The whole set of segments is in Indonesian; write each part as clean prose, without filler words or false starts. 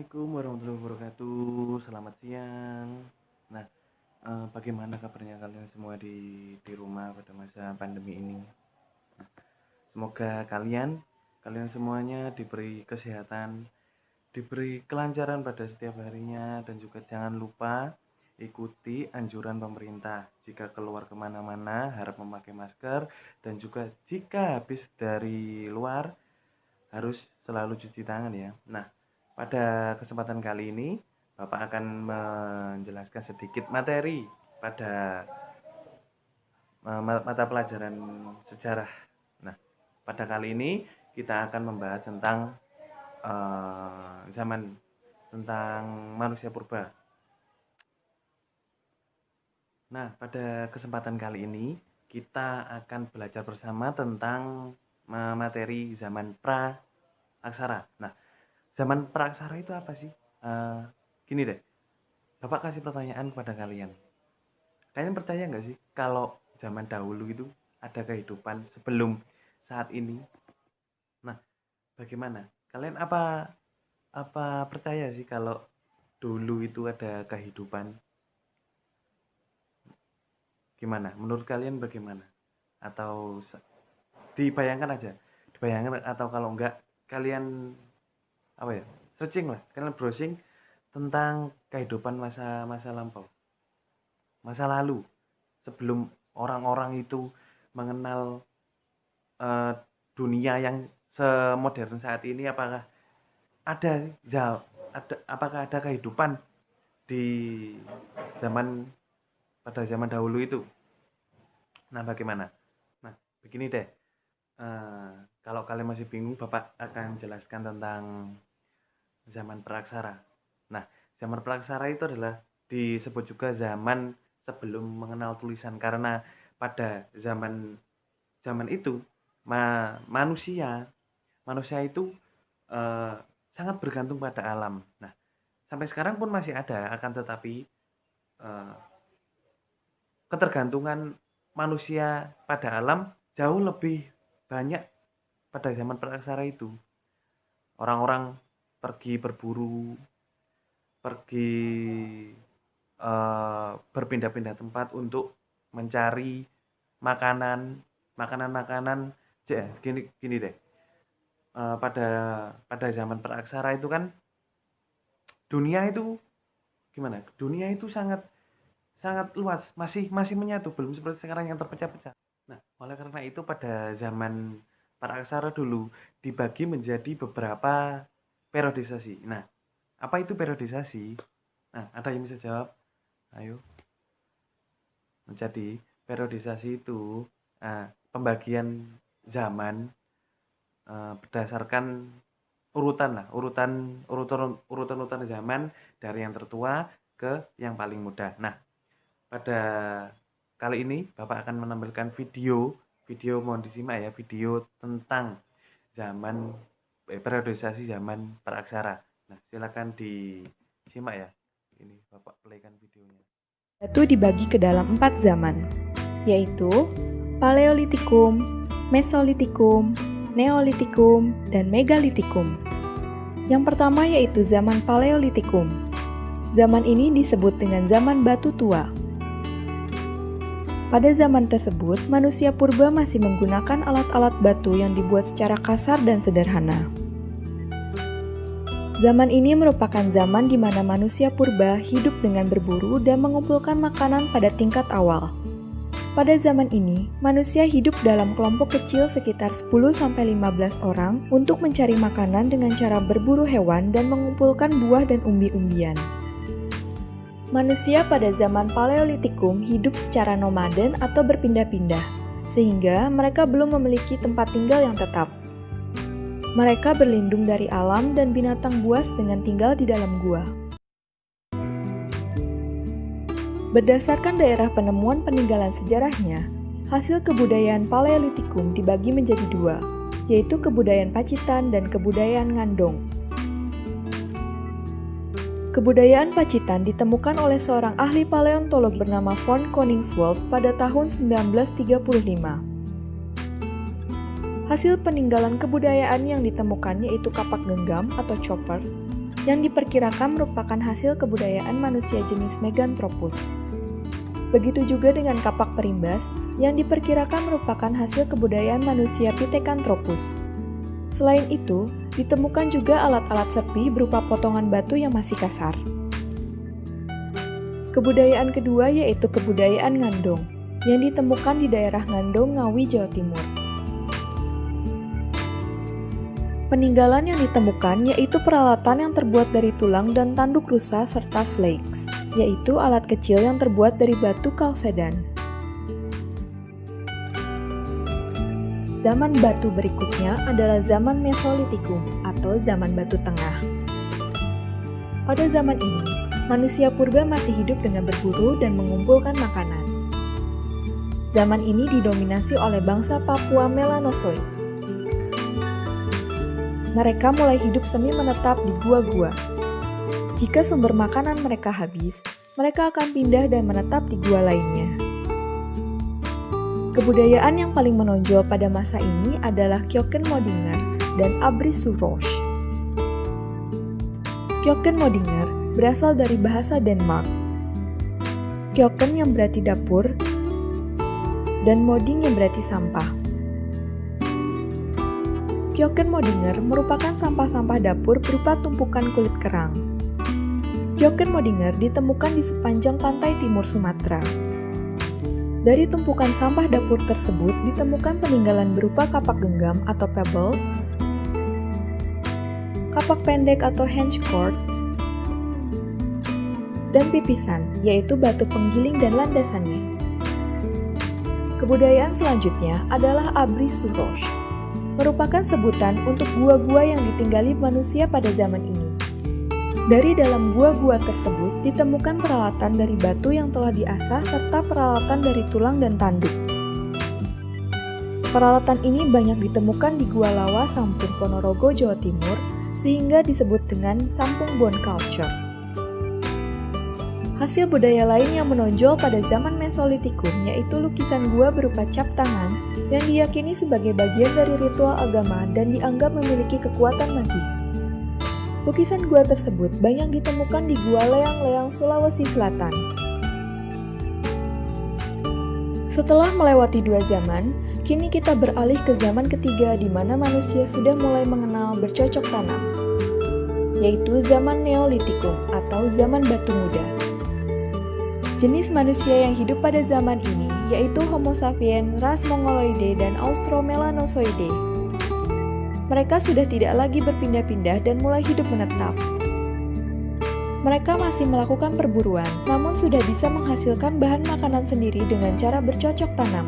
Assalamualaikum warahmatullahi wabarakatuh. Selamat siang. Nah, bagaimana kabarnya kalian semua di rumah pada masa pandemi ini? Semoga kalian semuanya diberi kesehatan, diberi kelancaran pada setiap harinya, dan juga jangan lupa ikuti anjuran pemerintah. Jika keluar kemana-mana harap memakai masker, dan juga jika habis dari luar harus selalu cuci tangan ya. Nah, pada kesempatan kali ini Bapak akan menjelaskan sedikit materi pada mata pelajaran sejarah. Nah, pada kali ini kita akan membahas tentang tentang manusia purba. Nah, pada kesempatan kali ini kita akan belajar bersama tentang materi zaman pra-aksara. Nah, zaman pra-aksara itu apa sih? Gini deh, Bapak kasih pertanyaan kepada kalian. Kalian percaya nggak sih kalau zaman dahulu itu ada kehidupan sebelum saat ini? Nah, bagaimana? Kalian apa percaya sih kalau dulu itu ada kehidupan? Gimana? Menurut kalian bagaimana? Atau dibayangkan aja, dibayangkan, atau kalau enggak kalian apa ya? Searching lah, kalian browsing tentang kehidupan masa lampau, masa lalu, sebelum orang-orang itu mengenal dunia yang semodern saat ini. Apakah ada apakah ada kehidupan di zaman pada zaman dahulu itu? Nah, bagaimana? Nah, begini deh, kalau kalian masih bingung, Bapak akan jelaskan tentang zaman praksara. Nah, zaman praksara itu adalah disebut juga zaman sebelum mengenal tulisan, karena pada zaman itu manusia itu sangat bergantung pada alam. Nah, sampai sekarang pun masih ada, akan tetapi ketergantungan manusia pada alam jauh lebih banyak pada zaman praksara itu. Orang-orang pergi berburu, pergi berpindah-pindah tempat untuk mencari makanan gini deh. Pada zaman praksara itu kan dunia itu gimana? Dunia itu sangat luas, masih menyatu, belum seperti sekarang yang terpecah-pecah. Nah, oleh karena itu pada zaman praksara dulu dibagi menjadi beberapa periodisasi. Nah, apa itu periodisasi? Nah, ada yang bisa jawab? Ayo. Jadi periodisasi itu pembagian zaman berdasarkan urutan zaman dari yang tertua ke yang paling muda. Nah, pada kali ini Bapak akan menampilkan video mohon disimak ya, video tentang zaman periodisasi zaman praksara. Nah, silakan disimak ya. Ini Bapak playkan videonya. Batu dibagi ke dalam 4 zaman, yaitu Paleolitikum, Mesolitikum, Neolitikum, dan Megalitikum. Yang pertama yaitu zaman Paleolitikum. Zaman ini disebut dengan zaman batu tua. Pada zaman tersebut, manusia purba masih menggunakan alat-alat batu yang dibuat secara kasar dan sederhana. Zaman ini merupakan zaman di mana manusia purba hidup dengan berburu dan mengumpulkan makanan pada tingkat awal. Pada zaman ini, manusia hidup dalam kelompok kecil sekitar 10-15 orang untuk mencari makanan dengan cara berburu hewan dan mengumpulkan buah dan umbi-umbian. Manusia pada zaman Paleolitikum hidup secara nomaden atau berpindah-pindah, sehingga mereka belum memiliki tempat tinggal yang tetap. Mereka berlindung dari alam dan binatang buas dengan tinggal di dalam gua. Berdasarkan daerah penemuan peninggalan sejarahnya, hasil kebudayaan Paleolitikum dibagi menjadi 2, yaitu kebudayaan Pacitan dan kebudayaan Ngandong. Kebudayaan Pacitan ditemukan oleh seorang ahli paleontologi bernama von Koningswald pada tahun 1935. Hasil peninggalan kebudayaan yang ditemukan yaitu kapak genggam atau chopper, yang diperkirakan merupakan hasil kebudayaan manusia jenis Meganthropus. Begitu juga dengan kapak perimbas yang diperkirakan merupakan hasil kebudayaan manusia Pithecanthropus. Selain itu, ditemukan juga alat-alat serpi berupa potongan batu yang masih kasar. Kebudayaan kedua yaitu kebudayaan Ngandong, yang ditemukan di daerah Ngandong, Ngawi, Jawa Timur. Peninggalan yang ditemukan yaitu peralatan yang terbuat dari tulang dan tanduk rusa serta flakes, yaitu alat kecil yang terbuat dari batu kalsedan. Zaman batu berikutnya adalah zaman Mesolitikum atau zaman batu tengah. Pada zaman ini, manusia purba masih hidup dengan berburu dan mengumpulkan makanan. Zaman ini didominasi oleh bangsa Papua Melanozoik. Mereka mulai hidup semi menetap di gua-gua. Jika sumber makanan mereka habis, mereka akan pindah dan menetap di gua lainnya. Kebudayaan yang paling menonjol pada masa ini adalah Kjøkkenmodinger dan Abrisurosh. Kjøkkenmodinger berasal dari bahasa Denmark. Kjøkken yang berarti dapur, dan moding yang berarti sampah. Kjøkkenmodinger merupakan sampah-sampah dapur berupa tumpukan kulit kerang. Kjøkkenmodinger ditemukan di sepanjang pantai timur Sumatera. Dari tumpukan sampah dapur tersebut ditemukan peninggalan berupa kapak genggam atau pebble, kapak pendek atau henchcord, dan pipisan, yaitu batu penggiling dan landasannya. Kebudayaan selanjutnya adalah Abrisurosh, merupakan sebutan untuk gua-gua yang ditinggali manusia pada zaman ini. Dari dalam gua-gua tersebut ditemukan peralatan dari batu yang telah diasah serta peralatan dari tulang dan tanduk. Peralatan ini banyak ditemukan di Gua Lawa, Sampung Ponorogo, Jawa Timur, sehingga disebut dengan Sampung Bone Culture. Hasil budaya lain yang menonjol pada zaman Mesolitikum yaitu lukisan gua berupa cap tangan yang diyakini sebagai bagian dari ritual agama dan dianggap memiliki kekuatan magis. Lukisan gua tersebut banyak ditemukan di Gua Leang-Leang, Sulawesi Selatan. Setelah melewati 2 zaman, kini kita beralih ke zaman ketiga di mana manusia sudah mulai mengenal bercocok tanam, yaitu zaman Neolitikum atau zaman batu muda. Jenis manusia yang hidup pada zaman ini yaitu Homo sapiens, ras Mongoloide, dan Austromelanozoide. Mereka sudah tidak lagi berpindah-pindah dan mulai hidup menetap. Mereka masih melakukan perburuan, namun sudah bisa menghasilkan bahan makanan sendiri dengan cara bercocok tanam.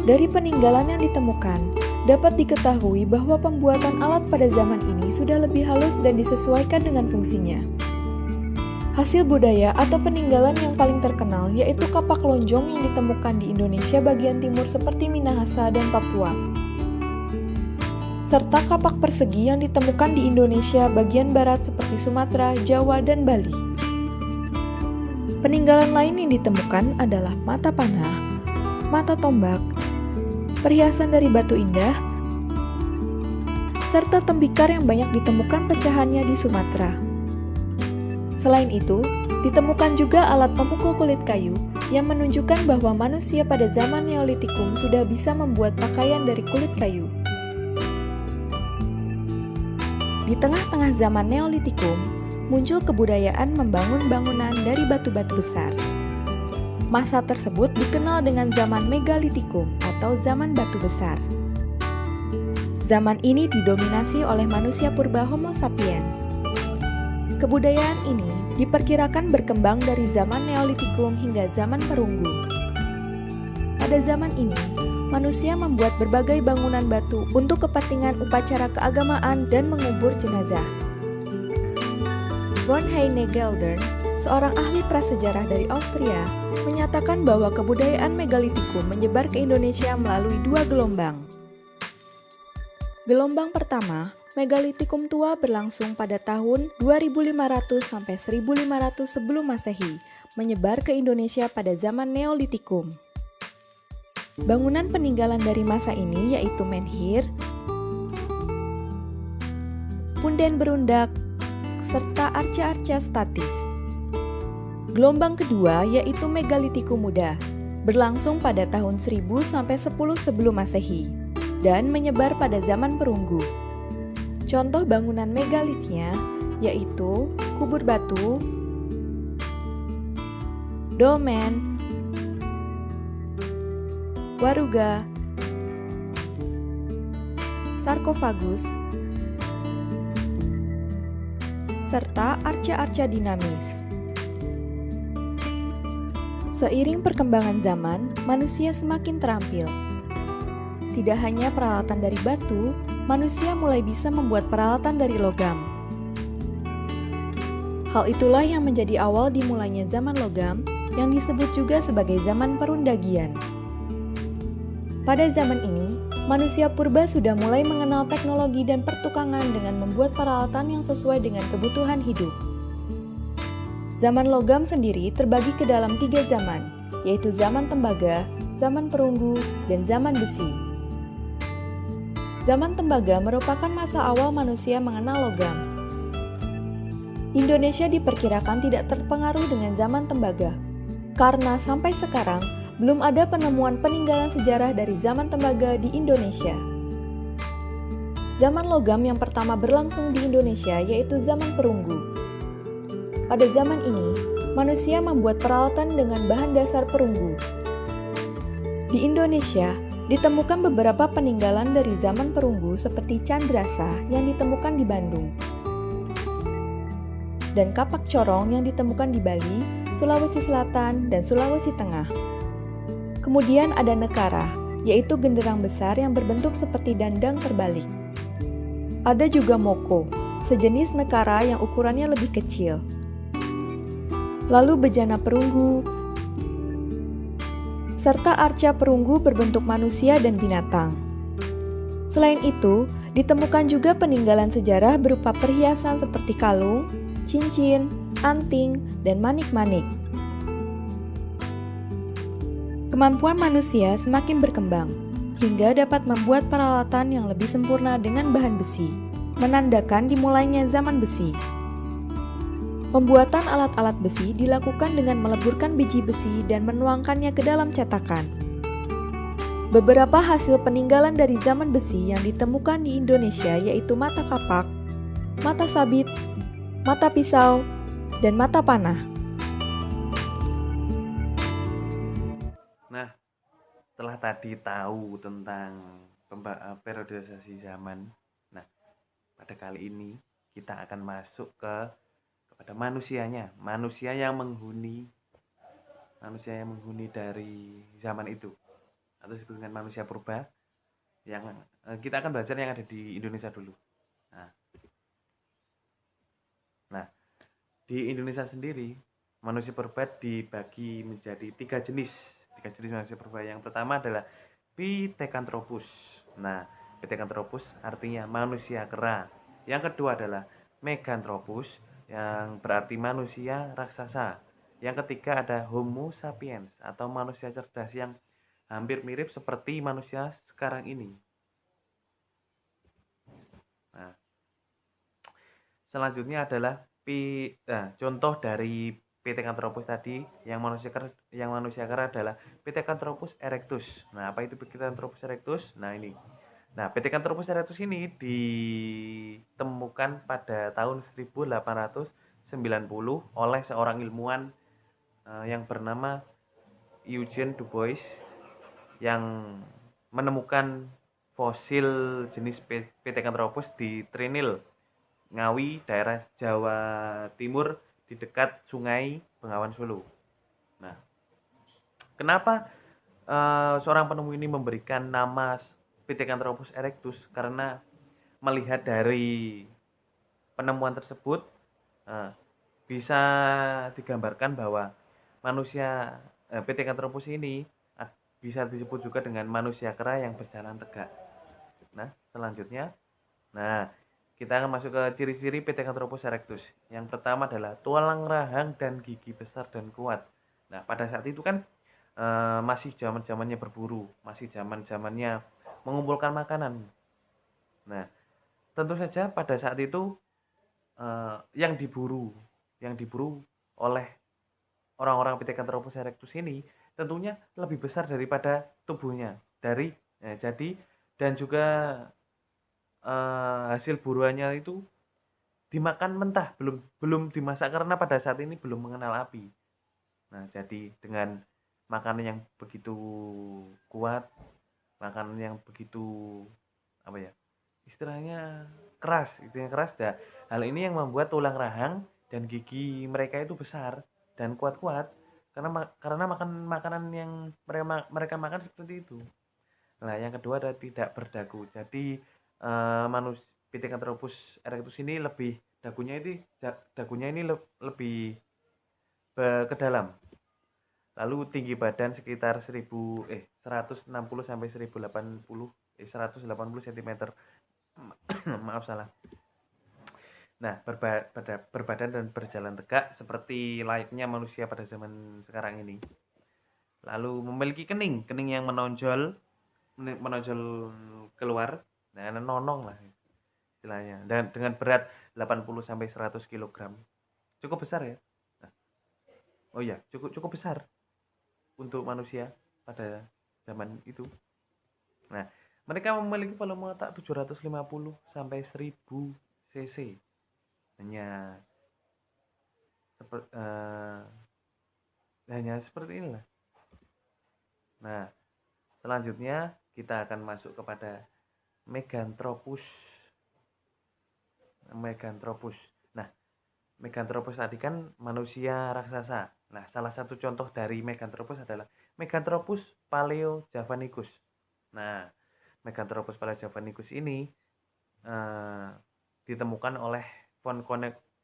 Dari peninggalan yang ditemukan, dapat diketahui bahwa pembuatan alat pada zaman ini sudah lebih halus dan disesuaikan dengan fungsinya. Hasil budaya atau peninggalan yang paling terkenal yaitu kapak lonjong yang ditemukan di Indonesia bagian timur seperti Minahasa dan Papua, serta kapak persegi yang ditemukan di Indonesia bagian barat seperti Sumatera, Jawa, dan Bali. Peninggalan lain yang ditemukan adalah mata panah, mata tombak, perhiasan dari batu indah, serta tembikar yang banyak ditemukan pecahannya di Sumatera. Selain itu, ditemukan juga alat pemukul kulit kayu yang menunjukkan bahwa manusia pada zaman Neolitikum sudah bisa membuat pakaian dari kulit kayu. Di tengah-tengah zaman Neolitikum, muncul kebudayaan membangun bangunan dari batu-batu besar. Masa tersebut dikenal dengan zaman Megalitikum atau zaman batu besar. Zaman ini didominasi oleh manusia purba Homo sapiens. Kebudayaan ini diperkirakan berkembang dari zaman Neolitikum hingga zaman Perunggu. Pada zaman ini, manusia membuat berbagai bangunan batu untuk kepentingan upacara keagamaan dan mengubur jenazah. Von Heine-Geldern, seorang ahli prasejarah dari Austria, menyatakan bahwa kebudayaan Megalitikum menyebar ke Indonesia melalui 2 gelombang. Gelombang pertama, Megalitikum tua berlangsung pada tahun 2500 sampai 1500 sebelum Masehi, menyebar ke Indonesia pada zaman Neolitikum. Bangunan peninggalan dari masa ini yaitu menhir, punden berundak, serta arca-arca statis. Gelombang kedua yaitu Megalitikum Muda, berlangsung pada tahun 1000 sampai 10 sebelum Masehi dan menyebar pada zaman perunggu. Contoh bangunan megalitnya yaitu kubur batu, dolmen, waruga, sarkofagus, serta arca-arca dinamis. Seiring perkembangan zaman, manusia semakin terampil. Tidak hanya peralatan dari batu, manusia mulai bisa membuat peralatan dari logam. Hal itulah yang menjadi awal dimulainya zaman logam, yang disebut juga sebagai zaman perundagian. Pada zaman ini, manusia purba sudah mulai mengenal teknologi dan pertukangan dengan membuat peralatan yang sesuai dengan kebutuhan hidup. Zaman logam sendiri terbagi ke dalam 3 zaman, yaitu zaman tembaga, zaman perunggu, dan zaman besi. Zaman tembaga merupakan masa awal manusia mengenal logam. Indonesia diperkirakan tidak terpengaruh dengan zaman tembaga, karena sampai sekarang belum ada penemuan peninggalan sejarah dari zaman tembaga di Indonesia. Zaman logam yang pertama berlangsung di Indonesia yaitu zaman perunggu. Pada zaman ini, manusia membuat peralatan dengan bahan dasar perunggu. Di Indonesia, ditemukan beberapa peninggalan dari zaman perunggu seperti candrasa yang ditemukan di Bandung, dan kapak corong yang ditemukan di Bali, Sulawesi Selatan, dan Sulawesi Tengah. Kemudian ada nekara, yaitu genderang besar yang berbentuk seperti dandang terbalik. Ada juga moko, sejenis nekara yang ukurannya lebih kecil. Lalu bejana perunggu, serta arca perunggu berbentuk manusia dan binatang. Selain itu, ditemukan juga peninggalan sejarah berupa perhiasan seperti kalung, cincin, anting, dan manik-manik. Kemampuan manusia semakin berkembang, hingga dapat membuat peralatan yang lebih sempurna dengan bahan besi, menandakan dimulainya zaman besi. Pembuatan alat-alat besi dilakukan dengan meleburkan biji besi dan menuangkannya ke dalam cetakan. Beberapa hasil peninggalan dari zaman besi yang ditemukan di Indonesia yaitu mata kapak, mata sabit, mata pisau, dan mata panah. Nah, setelah tadi tahu tentang periodisasi zaman, nah pada kali ini kita akan masuk kepada manusianya, manusia yang menghuni dari zaman itu, atau disebut dengan manusia purba. Yang kita akan belajar yang ada di Indonesia dulu. Nah, di Indonesia sendiri manusia purba dibagi menjadi tiga jenis manusia purba. Yang pertama adalah Pithecanthropus. Nah, Pithecanthropus artinya manusia kera. Yang kedua adalah Meganthropus, yang berarti manusia raksasa. Yang ketiga ada Homo sapiens atau manusia cerdas yang hampir mirip seperti manusia sekarang ini. Nah, selanjutnya adalah contoh dari Pithecanthropus tadi yang manusia kera adalah Pithecanthropus erectus. Nah, apa itu Pithecanthropus erectus? Nah, Pithecanthropus erectus ini ditemukan pada tahun 1890 oleh seorang ilmuwan yang bernama Eugene Du Bois yang menemukan fosil jenis Pithecanthropus di Trinil, Ngawi, daerah Jawa Timur di dekat Sungai Bengawan Solo. Nah, kenapa seorang penemu ini memberikan nama Pithecanthropus erectus? Karena melihat dari penemuan tersebut bisa digambarkan bahwa manusia Pithecanthropus ini bisa disebut juga dengan manusia kera yang berjalan tegak. Nah, selanjutnya, kita akan masuk ke ciri-ciri Pithecanthropus erectus. Yang pertama adalah tulang rahang dan gigi besar dan kuat. Nah, pada saat itu kan masih zaman-zamannya berburu, masih zaman-zamannya mengumpulkan makanan. Nah, tentu saja pada saat itu yang diburu oleh orang-orang Pithecanthropus erectus ini tentunya lebih besar daripada tubuhnya jadi dan juga hasil buruannya itu dimakan mentah, belum dimasak karena pada saat ini belum mengenal api. Nah, jadi dengan makanan yang begitu kuat, makanan yang begitu apa ya? Istilahnya keras, hal ini yang membuat tulang rahang dan gigi mereka itu besar dan kuat-kuat karena makan makanan yang mereka makan seperti itu. Nah, yang kedua adalah tidak berdagu. Jadi manusia Pithecanthropus erectus ini dagunya ini lebih ke dalam. Lalu tinggi badan sekitar 160 sampai 180 cm. Maaf salah. Nah, berbadan dan berjalan tegak seperti layaknya manusia pada zaman sekarang ini. Lalu memiliki kening yang menonjol keluar, nah nonong lah istilahnya. Dan dengan berat 80 sampai 100 kg. Cukup besar ya. Nah, oh iya, cukup besar untuk manusia pada zaman itu. Nah, mereka memiliki volume otak 750 sampai 1000 cc. Hanya seperti inilah. Nah, selanjutnya kita akan masuk kepada Meganthropus. Nah, Meganthropus tadi kan manusia raksasa. Nah, salah satu contoh dari Meganthropus adalah Meganthropus paleojavanicus. Nah, Meganthropus paleojavanicus ini ditemukan oleh von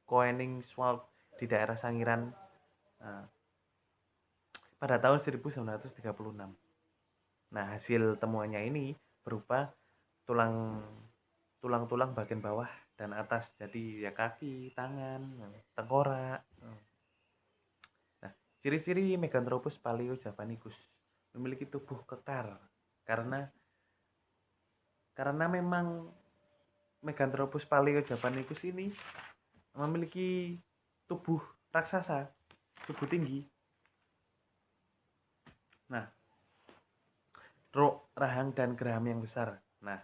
Koenigswald di daerah Sangiran pada tahun 1936. Nah, hasil temuannya ini berupa tulang bagian bawah dan atas, jadi ya kaki, tangan, tengkorak. Nah, ciri-ciri Meganthropus paleojavanicus memiliki tubuh kekar karena memang Meganthropus paleojavanicus ini memiliki tubuh raksasa, tubuh tinggi. Nah, rahang dan geraham yang besar. Nah,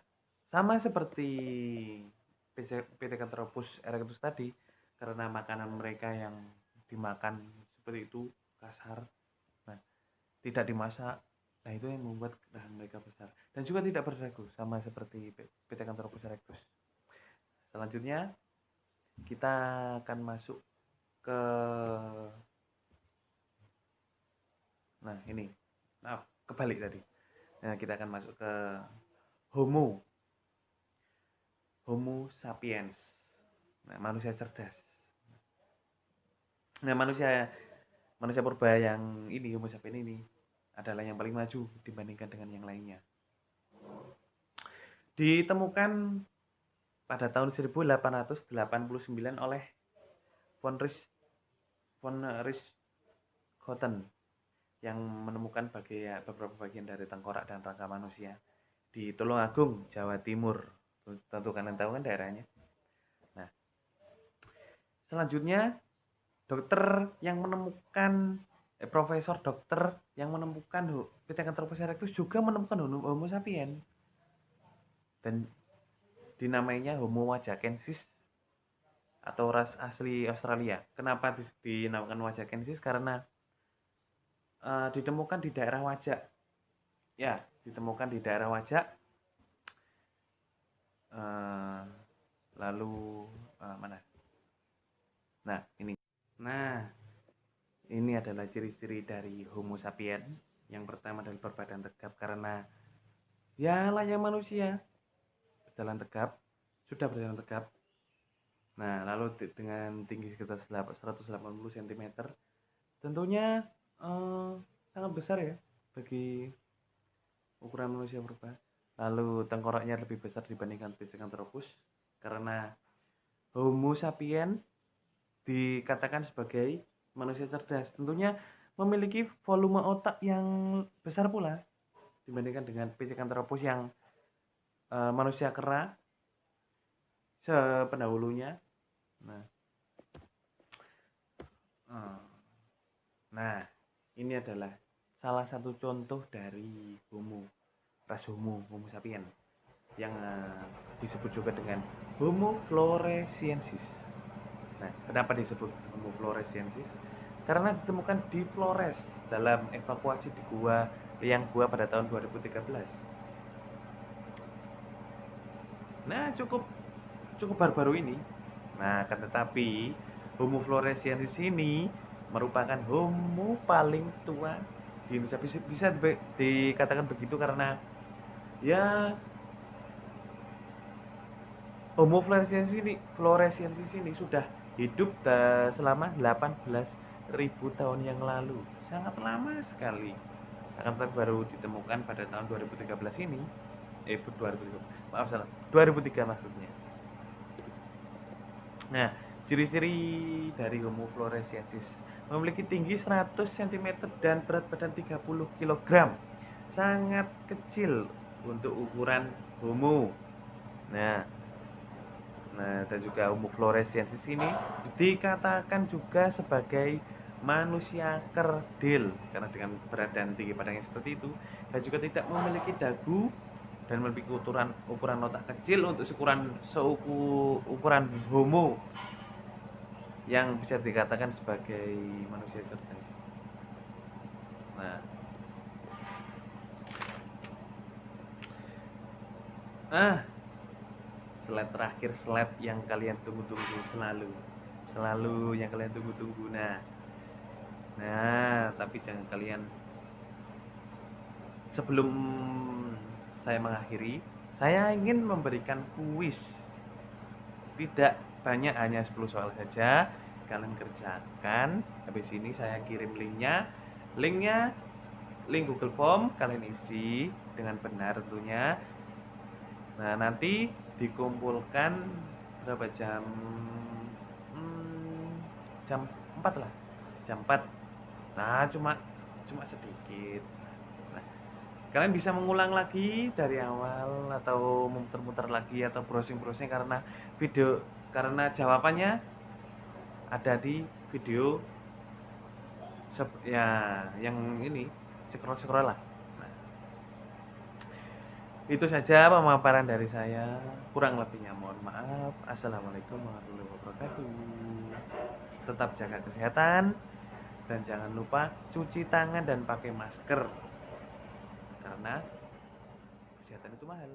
sama seperti Pithecanthropus erectus tadi, karena makanan mereka yang dimakan seperti itu kasar, nah tidak dimasak, nah itu yang membuat rahang mereka besar dan juga tidak berdagu, sama seperti Pithecanthropus erectus. Selanjutnya kita akan masuk ke kebalik tadi. Nah, kita akan masuk ke Homo sapiens. Nah, manusia cerdas. Nah, manusia purba yang ini, Homo sapiens ini adalah yang paling maju dibandingkan dengan yang lainnya. Ditemukan pada tahun 1889 oleh von Richthofen yang menemukan beberapa bagian dari tengkorak dan rangka manusia di Tulungagung, Jawa Timur. Tentu kalian tahu kan daerahnya. Nah, selanjutnya profesor dokter yang menemukan Pithecanthropus erectus juga menemukan Homo sapiens dan dinamainya Homo wajakensis atau ras asli Australia. Kenapa dinamakan wajakensis? Karena ditemukan di daerah Wajak. Ya, ditemukan di daerah Wajak. Lalu mana? Nah, ini. Nah, ini adalah ciri-ciri dari Homo sapiens. Yang pertama adalah berbadan tegap karena ya layaknya manusia. Sudah berjalan tegap. Nah, lalu dengan tinggi sekitar 180 cm. Tentunya sangat besar ya bagi ukuran manusia purba. Lalu tengkoraknya lebih besar dibandingkan Pithecanthropus karena Homo sapiens dikatakan sebagai manusia cerdas. Tentunya memiliki volume otak yang besar pula dibandingkan dengan Pithecanthropus yang manusia kera sependahulunya. Nah, eh, nah ini adalah salah satu contoh dari ras Homo sapien yang disebut juga dengan Homo floresiensis. Nah, kenapa disebut Homo floresiensis? Karena ditemukan di Flores dalam evakuasi di liang gua pada tahun 2013. Nah, cukup baru-baru ini. Nah, akan tetapi Homo floresiensis ini merupakan homo paling tua di Indonesia. Bisa dikatakan begitu karena ya Homo floresiensis ini sudah hidup selama 18.000 tahun yang lalu. Sangat lama sekali. Akan tetapi baru ditemukan pada tahun 2013 ini. 2013. Maaf salah. 2003 maksudnya. Nah, ciri-ciri dari Homo floresiensis memiliki tinggi 100 cm dan berat badan 30 kg. Sangat kecil untuk ukuran homo. Nah, dan juga Homo floresiensis ini dikatakan juga sebagai manusia kerdil karena dengan berat dan tinggi badannya seperti itu, dan juga tidak memiliki dagu dan memiliki ukuran otak kecil untuk ukuran homo yang bisa dikatakan sebagai manusia cerdas. Slide terakhir, slide yang kalian tunggu-tunggu selalu yang kalian tunggu-tunggu. Nah, tapi jangan kalian, sebelum saya mengakhiri, saya ingin memberikan kuis. Tidak banyak, hanya 10 soal saja. Kalian kerjakan. Habis ini saya kirim linknya link Google Form, kalian isi dengan benar tentunya. Nah, nanti dikumpulkan berapa jam? Jam 4 lah. Jam 4. Nah, cuma sedikit. Nah, kalian bisa mengulang lagi dari awal atau memutar-mutar lagi atau browsing-browsing karena jawabannya ada di video ya yang ini, scroll lah. Nah, itu saja pemaparan dari saya, kurang lebihnya mohon maaf. Assalamualaikum warahmatullahi wabarakatuh. Tetap jaga kesehatan dan jangan lupa cuci tangan dan pakai masker karena kesehatan itu mahal.